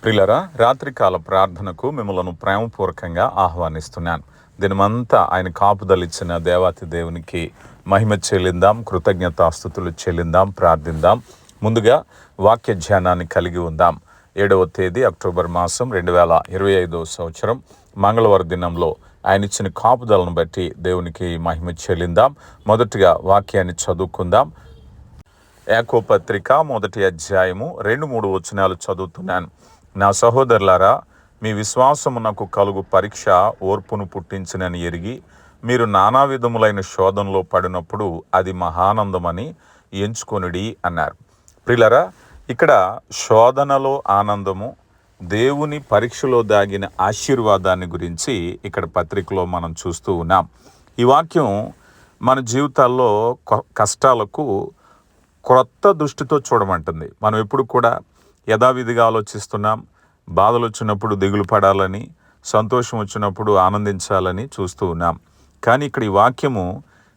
ప్రియులారా, రాత్రికాల ప్రార్థనకు మిమ్మల్ని ప్రేమపూర్వకంగా ఆహ్వానిస్తున్నాను. దినమంతా ఆయన కాపుదలిచ్చిన దేవాతి దేవునికి మహిమ చెల్లిందాం, కృతజ్ఞతాస్తుతులు చెల్లిందాం, ప్రార్థిందాం. ముందుగా వాక్య ధ్యానాన్ని కలిగి ఉందాం. 7వ తేదీ అక్టోబర్ మాసం 2025 సంవత్సరం మంగళవారం దినంలో ఆయన ఇచ్చిన కాపుదలను బట్టి దేవునికి మహిమ చెల్లిందాం. మొదటిగా వాక్యాన్ని చదువుకుందాం. యాకోబు పత్రిక 1వ అధ్యాయము 2-3 వచనాలు చదువుతున్నాను. నా సహోదరులారా, మీ విశ్వాసమునకు కలుగు పరీక్ష ఓర్పును పుట్టించినని ఎరిగి మీరు నానా విధములైన శోధనలో పడినప్పుడు అది మహానందమని ఎంచుకొనుడి అన్నారు. ప్రియులారా, ఇక్కడ శోధనలో ఆనందము, దేవుని పరీక్షలో దాగిన ఆశీర్వాదాన్ని గురించి ఇక్కడ పత్రికలో మనం చూస్తూ ఉన్నాం. ఈ వాక్యం మన జీవితాల్లో కష్టాలకు క్రొత్త దృష్టితో చూడమంటుంది. మనం ఎప్పుడు కూడా యథావిధిగా ఆలోచిస్తున్నాం. బాధలు వచ్చినప్పుడు దిగులు పడాలని, సంతోషం వచ్చినప్పుడు ఆనందించాలని చూస్తూ ఉన్నాం. కానీ ఇక్కడ ఈ వాక్యము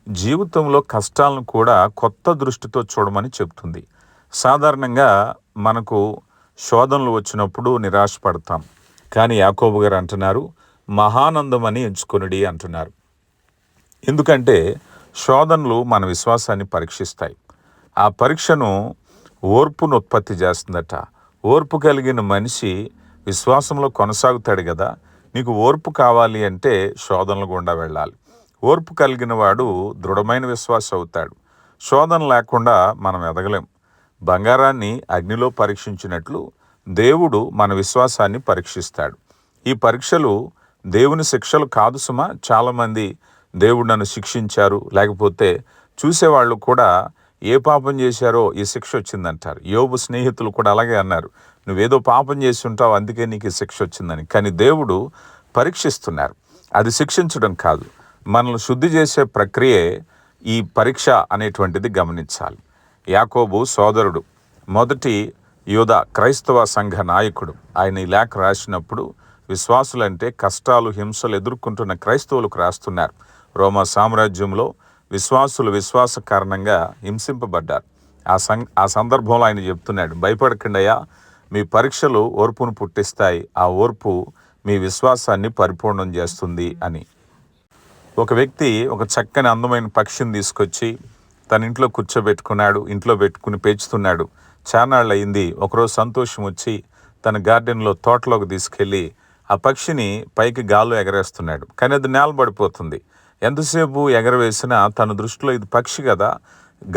జీవితంలో కష్టాలను కూడా కొత్త దృష్టితో చూడమని చెప్తుంది. సాధారణంగా మనకు శోధనలు వచ్చినప్పుడు నిరాశపడతాం. కానీ యాకోబు గారు అంటున్నారు, మహానందమని ఎంచుకొనుడి అంటున్నారు. ఎందుకంటే శోధనలు మన విశ్వాసాన్ని పరీక్షిస్తాయి. ఆ పరీక్షను ఓర్పును ఉత్పత్తి చేస్తుందట. ఓర్పు కలిగిన మనిషి విశ్వాసంలో కొనసాగుతాడు కదా. నీకు ఓర్పు కావాలి అంటే శోధనలు గుండా వెళ్ళాలి. ఓర్పు కలిగిన వాడు దృఢమైన విశ్వాసం అవుతాడు. శోధన లేకుండా మనం ఎదగలేం. బంగారాన్ని అగ్నిలో పరీక్షించినట్లు దేవుడు మన విశ్వాసాన్ని పరీక్షిస్తాడు. ఈ పరీక్షలు దేవుని శిక్షలు కాదు సుమా. చాలామంది దేవుడు నన్ను శిక్షించారు, లేకపోతే చూసేవాళ్ళు కూడా ఏ పాపం చేశారో ఈ శిక్ష వచ్చిందంటారు. యోబు స్నేహితులు కూడా అలాగే అన్నారు, నువ్వేదో పాపం చేసి ఉంటావు అందుకే నీకు ఈ శిక్ష వచ్చిందని. కానీ దేవుడు పరీక్షిస్తున్నారు. అది శిక్షించడం కాదు, మనల్ని శుద్ధి చేసే ప్రక్రియే ఈ పరీక్ష అనేటువంటిది గమనించాలి. యాకోబు సోదరుడు, మొదటి యూదా క్రైస్తవ సంఘ నాయకుడు. ఆయన ఈ లేఖ రాసినప్పుడు విశ్వాసులంటే కష్టాలు, హింసలు ఎదుర్కొంటున్న క్రైస్తవులకు రాస్తున్నారు. రోమా సామ్రాజ్యంలో విశ్వాసులు విశ్వాస కారణంగా హింసింపబడ్డారు. ఆ సందర్భంలో ఆయన చెప్తున్నాడు, భయపడకండయ్యా, మీ పరీక్షలు ఓర్పును పుట్టిస్తాయి, ఆ ఓర్పు మీ విశ్వాసాన్ని పరిపూర్ణం చేస్తుంది అని. ఒక వ్యక్తి ఒక చక్కని అందమైన పక్షిని తీసుకొచ్చి తన ఇంట్లో కూర్చోబెట్టుకున్నాడు. ఇంట్లో పెట్టుకుని పెంచుతున్నాడు. చానాళ్ళు అయింది. ఒకరోజు సంతోషం వచ్చి తన గార్డెన్లో తోటలోకి తీసుకెళ్ళి ఆ పక్షిని పైకి గాల్లో ఎగరేస్తున్నాడు. కానీ అది నేలబడిపోతుంది. ఎంతసేపు ఎగరవేసినా తన దృష్టిలో ఇది పక్షి కదా,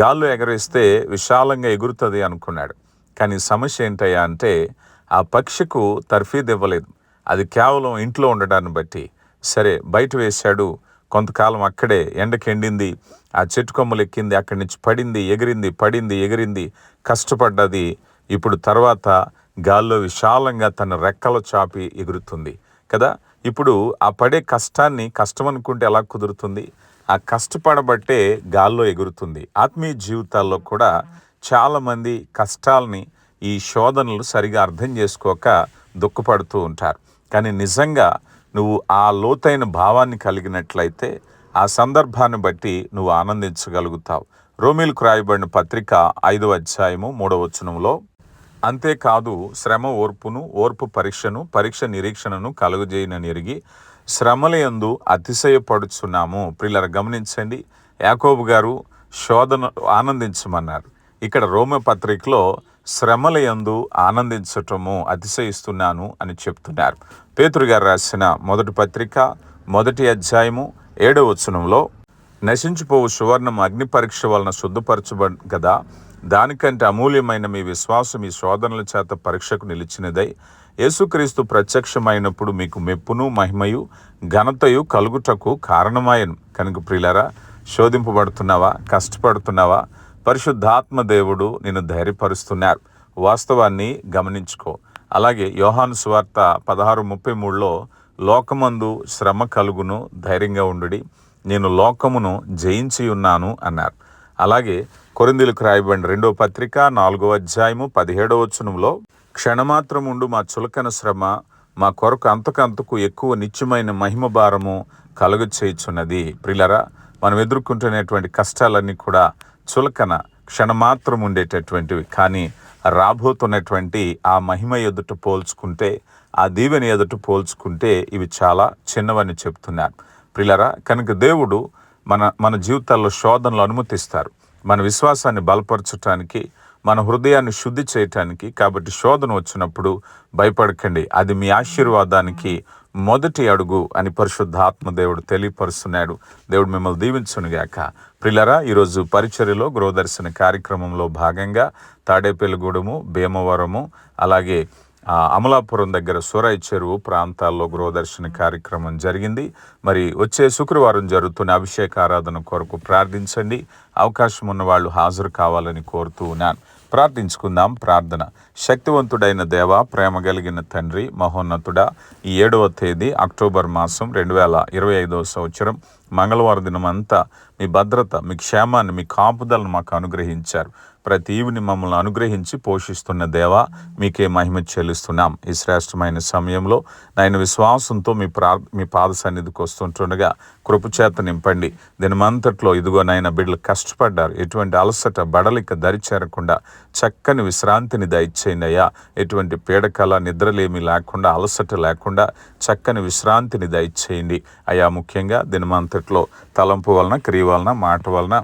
గాల్లో ఎగరేస్తే విశాలంగా ఎగురుతుంది అనుకున్నాడు. కానీ సమస్య ఏంటయ్యా అంటే ఆ పక్షికు తర్ఫీదు ఇవ్వలేదు. అది కేవలం ఇంట్లో ఉండడాన్ని బట్టి సరే బయట వేశాడు. కొంతకాలం అక్కడే ఎండకెండింది, ఆ చెట్టు కొమ్మలు ఎక్కింది, అక్కడి నుంచి పడింది, ఎగిరింది, పడింది, ఎగిరింది, కష్టపడ్డది. ఇప్పుడు తర్వాత గాల్లో విశాలంగా తన రెక్కలు చాపి ఎగురుతుంది కదా. ఇప్పుడు ఆ పడే కష్టాన్ని కష్టం అనుకుంటే ఎలా కుదురుతుంది? ఆ కష్టపడబట్టే గాల్లో ఎగురుతుంది. ఆత్మీయ జీవితాల్లో కూడా చాలామంది కష్టాలని, ఈ శోధనలు సరిగా అర్థం చేసుకోక దుఃఖపడుతూ ఉంటారు. కానీ నిజంగా నువ్వు ఆ లోతైన భావాన్ని కలిగినట్లయితే ఆ సందర్భాన్ని బట్టి నువ్వు ఆనందించగలుగుతావు. రోమీలకు రాయబడిన పత్రిక 5వ అధ్యాయము 3వ వచనంలో, అంతేకాదు శ్రమ ఓర్పును, ఓర్పు పరీక్షను, పరీక్ష నిరీక్షణను కలుగజేయనని ఎరిగి శ్రమలయందు అతిశయపడుచున్నాము. ప్రియులారా, గమనించండి, యాకోబు గారు శోధన ఆనందించమన్నారు. ఇక్కడ రోమ పత్రికలో శ్రమలయందు ఆనందించటము, అతిశయిస్తున్నాను అని చెప్తున్నారు. పేతురు గారు రాసిన మొదటి పత్రిక 1వ అధ్యాయము 7వ వచనంలో, నశించిపోవు సువర్ణం అగ్ని పరీక్ష వలన శుద్ధపరచబడి కదా, దానికంటే అమూల్యమైన మీ విశ్వాసం ఈ శోధనల చేత పరీక్షకు నిలిచినదై యేసుక్రీస్తు ప్రత్యక్షమైనప్పుడు మీకు మెప్పును, మహిమయు, ఘనతయు కలుగుటకు కారణమాయను. కనుక ప్రియులారా, శోధింపబడుతున్నావా, కష్టపడుతున్నావా? పరిశుద్ధాత్మ దేవుడు నిన్ను ధైర్యపరుస్తున్నారు. వాస్తవాన్ని గమనించుకో. అలాగే యోహాను సువార్త 16:33లో, లోకమందు శ్రమ కలుగును, ధైర్యంగా ఉండుడి, నేను లోకమును జయించి ఉన్నాను అన్నారు. అలాగే కొరింథీయులకు రాయబడిన 2వ పత్రిక 4వ అధ్యాయము 17వ వచనంలో, క్షణమాత్రముండు మా చులకన శ్రమ మా కొరకు అంతకంతకు ఎక్కువ నిత్యమైన మహిమ భారము కలుగచేయుచున్నది. ప్రియులారా, మనం ఎదుర్కొంటున్నటువంటి కష్టాలన్నీ కూడా చులకన, క్షణమాత్రం ఉండేటటువంటివి. కానీ రాబోతున్నటువంటి ఆ మహిమ ఎదుట పోల్చుకుంటే, ఆ దీవెన ఎదుట పోల్చుకుంటే ఇవి చాలా చిన్నవని చెప్తున్నారు. ప్రియులారా, కనుక దేవుడు మన జీవితాల్లో శోధనలు అనుమతిస్తారు, మన విశ్వాసాన్ని బలపరచటానికి, మన హృదయాన్ని శుద్ధి చేయటానికి. కాబట్టి శోధన వచ్చినప్పుడు భయపడకండి, అది మీ ఆశీర్వాదానికి మొదటి అడుగు అని పరిశుద్ధాత్మ దేవుడు తెలియపరుస్తున్నాడు. దేవుడు మిమ్మల్ని దీవించునుగాక. ప్రియులారా, ఈరోజు పరిచర్యలో గృహదర్శన కార్యక్రమంలో భాగంగా తాడేపల్లిగూడెము, భీమవరము, అలాగే అమలాపురం దగ్గర సూరాయి చెరువు ప్రాంతాల్లో గృహదర్శన కార్యక్రమం జరిగింది. మరి వచ్చే శుక్రవారం జరుగుతున్న అభిషేక ఆరాధన కొరకు ప్రార్థించండి. అవకాశం ఉన్న వాళ్ళు హాజరు కావాలని కోరుతూ ఉన్నాను. ప్రార్థించుకుందాం. ప్రార్థన. శక్తివంతుడైన దేవ, ప్రేమ కలిగిన తండ్రి, మహోన్నతుడా, ఈ 7వ తేదీ అక్టోబర్ మాసం 2025వ సంవత్సరం మంగళవారం దినమంతా మీ భద్రత, మీ క్షేమాన్ని, మీ కాపుదలను మాకు అనుగ్రహించారు. ప్రతి ఈవిని మమ్మల్ని అనుగ్రహించి పోషిస్తున్న దేవా, మీకే మహిమ చెల్లిస్తున్నాం. ఈ శ్రేష్టమైన సమయంలో నాయన విశ్వాసంతో మీ పాద సన్నిధికి వస్తుంటుండగా కృపచేత నింపండి. దినమంతట్లో ఇదిగో నాయన బిడ్డలు కష్టపడ్డారు. ఎటువంటి అలసట, బడలిక దరిచేరకుండా చక్కని విశ్రాంతిని దయచేయండి అయ్యా. ఎటువంటి పీడకల, నిద్రలేమి లేకుండా, అలసట లేకుండా చక్కని విశ్రాంతిని దయచేయండి అయ్యా. ముఖ్యంగా దినమంతట్లో తలంపు వలన, క్రియ వలన, మాట వలన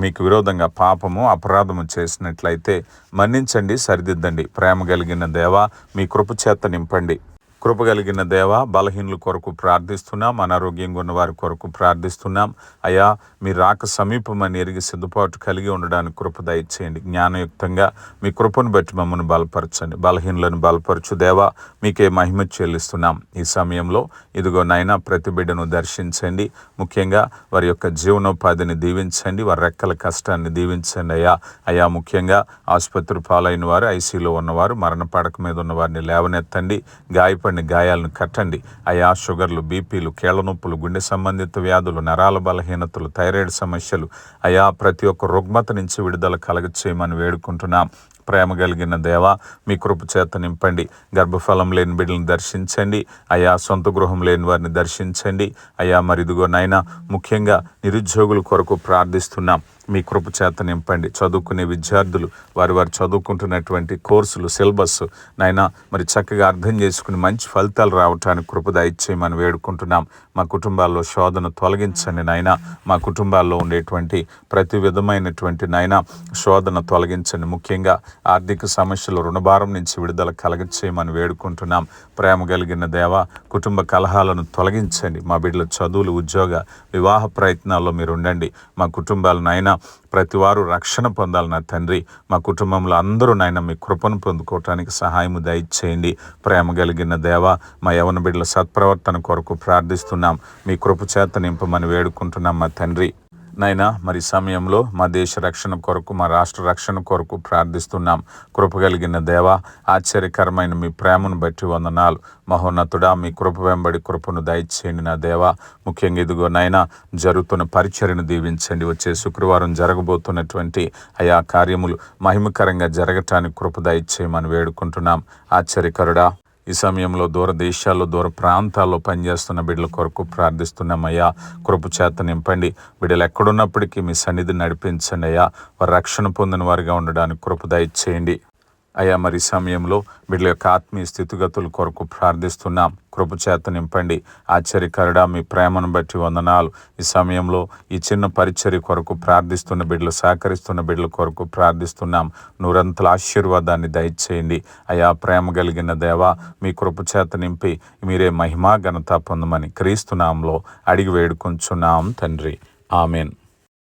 మీకు విరోధంగా పాపము, అపరాధము చేసినట్లయితే మన్నించండి, సరిదిద్దండి. ప్రేమ కలిగిన దేవా, మీ కృపచేత నింపండి. కృప కలిగిన దేవా, బలహీనుల కొరకు ప్రార్థిస్తున్నాం, అనారోగ్యంగా ఉన్న వారి కొరకు ప్రార్థిస్తున్నాం అయ్యా. మీ రాక సమీపమని ఎరిగి సిద్ధపాటు కలిగి ఉండడానికి కృప దయచేయండి. జ్ఞానయుక్తంగా మీ కృపను బట్టి మమ్మల్ని బలపరచండి. బలహీనులను బలపరచు దేవా, మీకే మహిమ చెల్లిస్తున్నాం. ఈ సమయంలో ఇదిగో నైనా ప్రతి బిడ్డను దర్శించండి. ముఖ్యంగా వారి యొక్క జీవనోపాధిని దీవించండి, వారి రెక్కల కష్టాన్ని దీవించండి అయ్యా. ముఖ్యంగా ఆసుపత్రి పాలైన వారు, ఐసీలో ఉన్నవారు, మరణ పడక మీద ఉన్న వారిని లేవనెత్తండి. గాయాలను కట్టండి అయా. షుగర్లు, బీపీలు, కీళ్ల నొప్పులు, గుండె సంబంధిత వ్యాధులు, నరాల బలహీనతలు, థైరాయిడ్ సమస్యలు అయా, ప్రతి ఒక్క రుగ్మత నుంచి విడుదల కలగచేయమని వేడుకుంటున్నాం. ప్రేమ కలిగిన దేవా, మీ కృప చేత నింపండి. గర్భఫలం లేని బిడ్డలను దర్శించండి అయా. సొంత గృహం లేని వారిని దర్శించండి అయా. మరి ఇదిగో నైనా ముఖ్యంగా నిరుద్యోగుల కొరకు ప్రార్థిస్తున్నాం. మీ కృప చేత నింపండి. చదువుకునే విద్యార్థులు వారు చదువుకుంటున్నటువంటి కోర్సులు, సిలబస్ నైనా మరి చక్కగా అర్థం చేసుకుని మంచి ఫలితాలు రావటానికి కృప దయచేయమని వేడుకుంటున్నాం. మా కుటుంబాల్లో శోధన తొలగించండి నాయనా. మా కుటుంబాల్లో ఉండేటువంటి ప్రతి విధమైనటువంటి నైనా శోధన తొలగించండి. ముఖ్యంగా ఆర్థిక సమస్యలు, రుణభారం నుంచి విడుదల కలగచేయమని వేడుకుంటున్నాం. ప్రేమ కలిగిన దేవా, కుటుంబ కలహాలను తొలగించండి. మా బిడ్డల చదువులు, ఉద్యోగ, వివాహ ప్రయత్నాల్లో మీరు ఉండండి. మా కుటుంబాలు నైనా ప్రతి వారు రక్షణ పొందాలి నా తండ్రి. మా కుటుంబంలో అందరూ నాయన మీ కృపను పొందుకోవటానికి సహాయము దయచేయండి. ప్రేమ కలిగిన దేవా, మా యవన బిడ్డల సత్ప్రవర్తన కొరకు ప్రార్థిస్తున్నాం. మీ కృప చేత నింపమని వేడుకుంటున్నాం మా తండ్రి. నైనా మరి సమయంలో మా దేశ రక్షణ కొరకు, మా రాష్ట్ర రక్షణ కొరకు ప్రార్థిస్తున్నాం. కృప కలిగిన దేవా, ఆశ్చర్యకరమైన మీ ప్రేమను బట్టి వందనాలు. మహోన్నతుడా, మీ కృప వెంబడి కృపను దయచేయండి నా దేవా. ముఖ్యంగా ఇదిగో నైనా జరుగుతున్న పరిచర్యను దీవించండి. వచ్చే శుక్రవారం జరగబోతున్నటువంటి ఆయా కార్యములు మహిమకరంగా జరగటానికి కృప దయచేయమని వేడుకుంటున్నాం. ఆశ్చర్యకరుడా, ఈ సమయంలో దూర దేశాల్లో, దూర ప్రాంతాల్లో పనిచేస్తున్న బిడ్డల కొరకు ప్రార్థిస్తున్నామయ్యా. కృప చేత నింపండి. బిడ్డలు ఎక్కడున్నప్పటికీ మీ సన్నిధిని నడిపించండి అయ్యా. వారు రక్షణ పొందిన వారిగా ఉండడానికి కృప దయచేయండి అయ్యా. మరి సమయంలో బిడ్డల యొక్క ఆత్మీయ స్థితిగతుల కొరకు ప్రార్థిస్తున్నాం. కృప చేత నింపండి. ఆశ్చర్యకరుడా, మీ ప్రేమను బట్టి వందనాలు. ఈ సమయంలో ఈ చిన్న పరిచర్య కొరకు ప్రార్థిస్తున్న బిడ్డలు, సహకరిస్తున్న బిడ్డల కొరకు ప్రార్థిస్తున్నాం. నూరంతల ఆశీర్వాదాన్ని దయచేయండి అయా. ప్రేమ కలిగిన దేవా, మీ కృప చేత నింపి మీరే మహిమా ఘనత పొందమని క్రీస్తు నామములో అడిగి వేడుకొంచున్నాం తండ్రి. ఆమెన్.